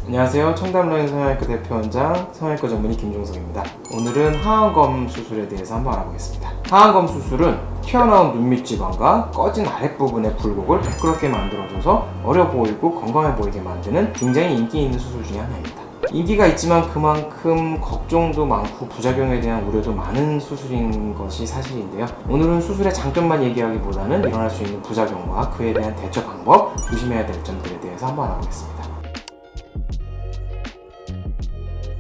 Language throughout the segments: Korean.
안녕하세요. 청담라인 성형외과 대표원장 성형외과 전문의 김종석입니다. 오늘은 하안검 수술에 대해서 한번 알아보겠습니다. 하안검 수술은 튀어나온 눈밑 지방과 꺼진 아랫부분의 굴곡을 매끄럽게 만들어줘서 어려 보이고 건강해 보이게 만드는 굉장히 인기 있는 수술 중에 하나입니다. 인기가 있지만 그만큼 걱정도 많고 부작용에 대한 우려도 많은 수술인 것이 사실인데요. 오늘은 수술의 장점만 얘기하기보다는 일어날 수 있는 부작용과 그에 대한 대처 방법, 조심해야 될 점들에 대해서 한번 알아보겠습니다.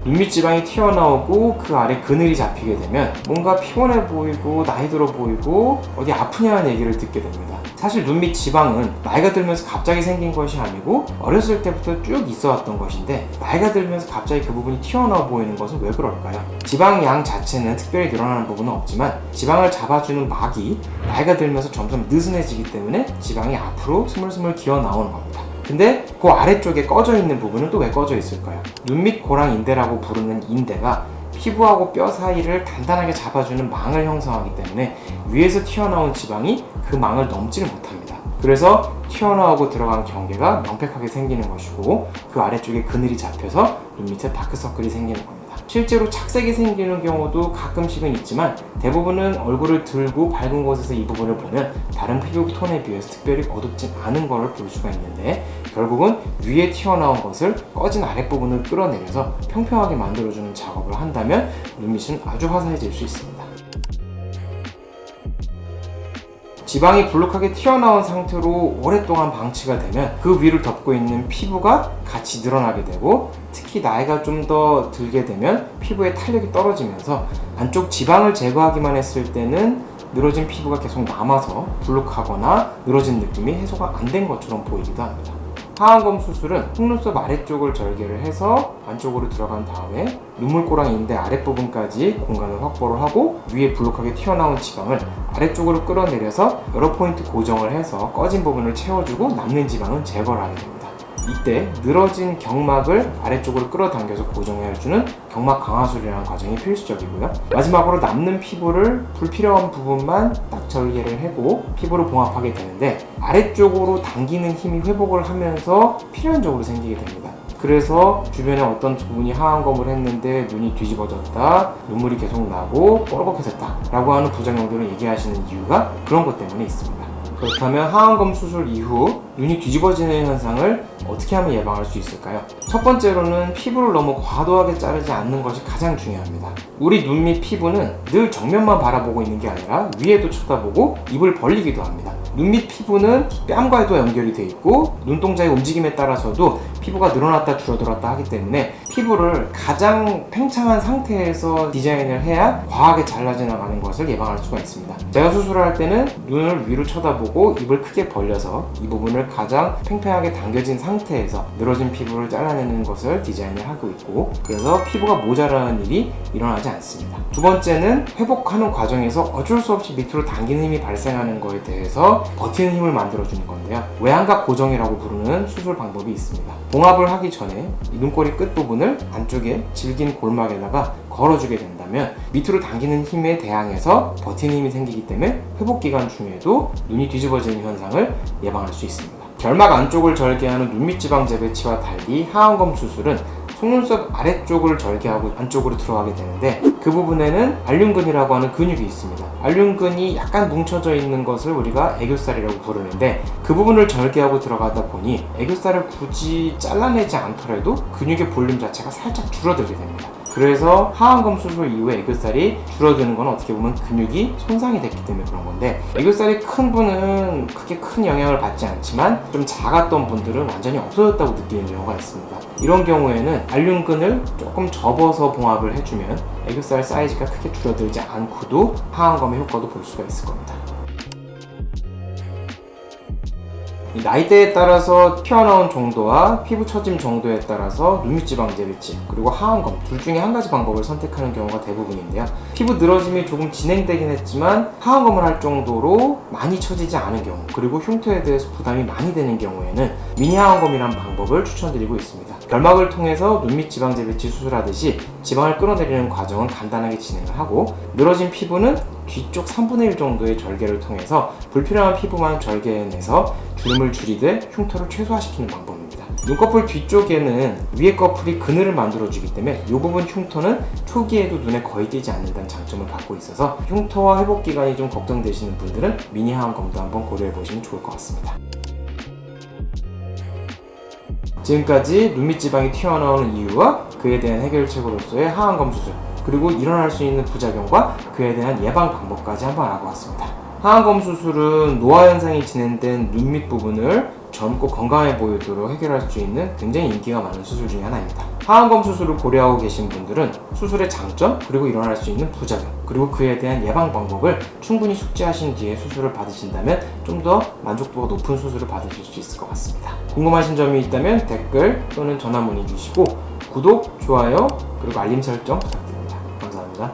눈밑 지방이 튀어나오고 그 아래 그늘이 잡히게 되면 뭔가 피곤해 보이고 나이 들어 보이고 어디 아프냐는 얘기를 듣게 됩니다. 사실 눈밑 지방은 나이가 들면서 갑자기 생긴 것이 아니고 어렸을 때부터 쭉 있어 왔던 것인데 나이가 들면서 갑자기 그 부분이 튀어나와 보이는 것은 왜 그럴까요? 지방 양 자체는 특별히 늘어나는 부분은 없지만 지방을 잡아주는 막이 나이가 들면서 점점 느슨해지기 때문에 지방이 앞으로 스물스물 기어 나오는 겁니다. 근데 그 아래쪽에 꺼져 있는 부분은 또 왜 꺼져 있을까요? 눈밑 고랑 인대라고 부르는 인대가 피부하고 뼈 사이를 단단하게 잡아주는 망을 형성하기 때문에 위에서 튀어나온 지방이 그 망을 넘지를 못합니다. 그래서 튀어나오고 들어간 경계가 명백하게 생기는 것이고 그 아래쪽에 그늘이 잡혀서 눈밑에 다크서클이 생기는 겁니다. 실제로 착색이 생기는 경우도 가끔씩은 있지만 대부분은 얼굴을 들고 밝은 곳에서 이 부분을 보면 다른 피부 톤에 비해서 특별히 어둡진 않은 것을 볼 수가 있는데 결국은 위에 튀어나온 것을 꺼진 아랫부분을 끌어내려서 평평하게 만들어주는 작업을 한다면 눈밑은 아주 화사해질 수 있습니다. 지방이 불룩하게 튀어나온 상태로 오랫동안 방치가 되면 그 위를 덮고 있는 피부가 같이 늘어나게 되고 특히 나이가 좀 더 들게 되면 피부의 탄력이 떨어지면서 안쪽 지방을 제거하기만 했을 때는 늘어진 피부가 계속 남아서 불룩하거나 늘어진 느낌이 해소가 안 된 것처럼 보이기도 합니다. 하안검 수술은 속눈썹 아래쪽을 절개를 해서 안쪽으로 들어간 다음에 눈물꼬랑 인대 아랫부분까지 공간을 확보를 하고 위에 불룩하게 튀어나온 지방을 아래쪽으로 끌어내려서 여러 포인트 고정을 해서 꺼진 부분을 채워주고 남는 지방은 제거를 하게 됩니다. 이때 늘어진 경막을 아래쪽으로 끌어당겨서 고정해주는 경막 강화술이라는 과정이 필수적이고요. 마지막으로 남는 피부를 불필요한 부분만 딱 절개를 하고 피부를 봉합하게 되는데 아래쪽으로 당기는 힘이 회복을 하면서 필연적으로 생기게 됩니다. 그래서 주변에 어떤 부분이 하안검을 했는데 눈이 뒤집어졌다, 눈물이 계속 나고 뻐럭해졌다 라고 하는 부작용들을 얘기하시는 이유가 그런 것 때문에 있습니다. 그렇다면 하안검 수술 이후 눈이 뒤집어지는 현상을 어떻게 하면 예방할 수 있을까요? 첫 번째로는 피부를 너무 과도하게 자르지 않는 것이 가장 중요합니다. 우리 눈 밑 피부는 늘 정면만 바라보고 있는 게 아니라 위에도 쳐다보고 입을 벌리기도 합니다. 눈 밑 피부는 뺨과도 연결이 돼 있고 눈동자의 움직임에 따라서도 피부가 늘어났다 줄어들었다 하기 때문에 피부를 가장 팽창한 상태에서 디자인을 해야 과하게 잘라져 나가는 것을 예방할 수가 있습니다. 제가 수술할 때는 눈을 위로 쳐다보고 입을 크게 벌려서 이 부분을 가장 팽팽하게 당겨진 상태에서 늘어진 피부를 잘라내는 것을 디자인을 하고 있고 그래서 피부가 모자라는 일이 일어나지 않습니다. 두 번째는 회복하는 과정에서 어쩔 수 없이 밑으로 당기는 힘이 발생하는 것에 대해서 버티는 힘을 만들어주는 건데요. 외양각 고정이라고 부르는 수술 방법이 있습니다. 봉합을 하기 전에 이 눈꼬리 끝부분을 안쪽에 질긴 골막에다가 걸어주게 된다면 밑으로 당기는 힘에 대항해서 버티는 힘이 생기기 때문에 회복기간 중에도 눈이 뒤집어지는 현상을 예방할 수 있습니다. 결막 안쪽을 절개하는 눈밑 지방 재배치와 달리 하안검 수술은 속눈썹 아래쪽을 절개하고 안쪽으로 들어가게 되는데 그 부분에는 알륜근이라고 하는 근육이 있습니다. 알륜근이 약간 뭉쳐져 있는 것을 우리가 애교살이라고 부르는데 그 부분을 절개하고 들어가다 보니 애교살을 굳이 잘라내지 않더라도 근육의 볼륨 자체가 살짝 줄어들게 됩니다. 그래서 하안검 수술 이후에 애교살이 줄어드는 건 어떻게 보면 근육이 손상이 됐기 때문에 그런 건데 애교살이 큰 분은 크게 큰 영향을 받지 않지만 좀 작았던 분들은 완전히 없어졌다고 느끼는 경우가 있습니다. 이런 경우에는 알륜근을 조금 접어서 봉합을 해주면 애교살 사이즈가 크게 줄어들지 않고도 하안검의 효과도 볼 수가 있을 겁니다. 나이대에 따라서 튀어나온 정도와 피부 처짐 정도에 따라서 눈밑지방 재배치 그리고 하안검 둘 중에 한 가지 방법을 선택하는 경우가 대부분인데요. 피부 늘어짐이 조금 진행되긴 했지만 하안검을 할 정도로 많이 처지지 않은 경우 그리고 흉터에 대해서 부담이 많이 되는 경우에는 미니 하안검이라는 방법을 추천드리고 있습니다. 결막을 통해서 눈밑 지방 재배치 수술하듯이 지방을 끌어내리는 과정은 간단하게 진행을 하고, 늘어진 피부는 뒤쪽 3분의 1 정도의 절개를 통해서 불필요한 피부만 절개해내서 주름을 줄이되 흉터를 최소화시키는 방법입니다. 눈꺼풀 뒤쪽에는 위에 꺼풀이 그늘을 만들어주기 때문에 이 부분 흉터는 초기에도 눈에 거의 띄지 않는다는 장점을 갖고 있어서 흉터와 회복 기간이 좀 걱정되시는 분들은 미니 하안검도 한번 고려해보시면 좋을 것 같습니다. 지금까지 눈밑 지방이 튀어나오는 이유와 그에 대한 해결책으로서의 하안검 수술, 그리고 일어날 수 있는 부작용과 그에 대한 예방 방법까지 한번 알아보았습니다. 하안검 수술은 노화 현상이 진행된 눈밑 부분을 젊고 건강해 보이도록 해결할 수 있는 굉장히 인기가 많은 수술 중에 하나입니다. 하안검 수술을 고려하고 계신 분들은 수술의 장점, 그리고 일어날 수 있는 부작용, 그리고 그에 대한 예방 방법을 충분히 숙지하신 뒤에 수술을 받으신다면 좀 더 만족도가 높은 수술을 받으실 수 있을 것 같습니다. 궁금하신 점이 있다면 댓글 또는 전화 문의 주시고 구독, 좋아요, 그리고 알림 설정 부탁드립니다. 감사합니다.